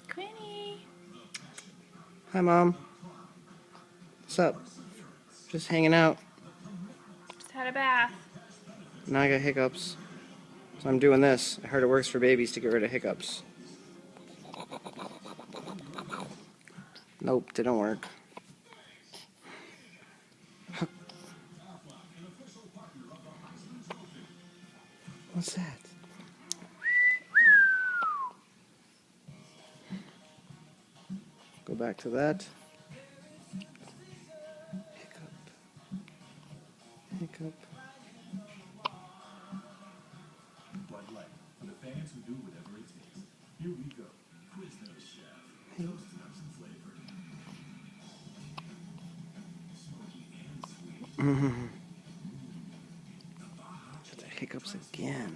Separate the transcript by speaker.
Speaker 1: Quinny.
Speaker 2: Hi, Mom. What's up? Just hanging out.
Speaker 1: Just had a bath.
Speaker 2: Now I got hiccups. So I'm doing this. I heard it works for babies to get rid of hiccups. Nope, didn't work. What's that? Go back to that. Hiccup. Hiccup.
Speaker 3: Bud Light, for the fans who do whatever it takes. Here we go. Quiznos Chef. Toast nuts and flavor. Smoky and sweet.
Speaker 2: The hiccups again.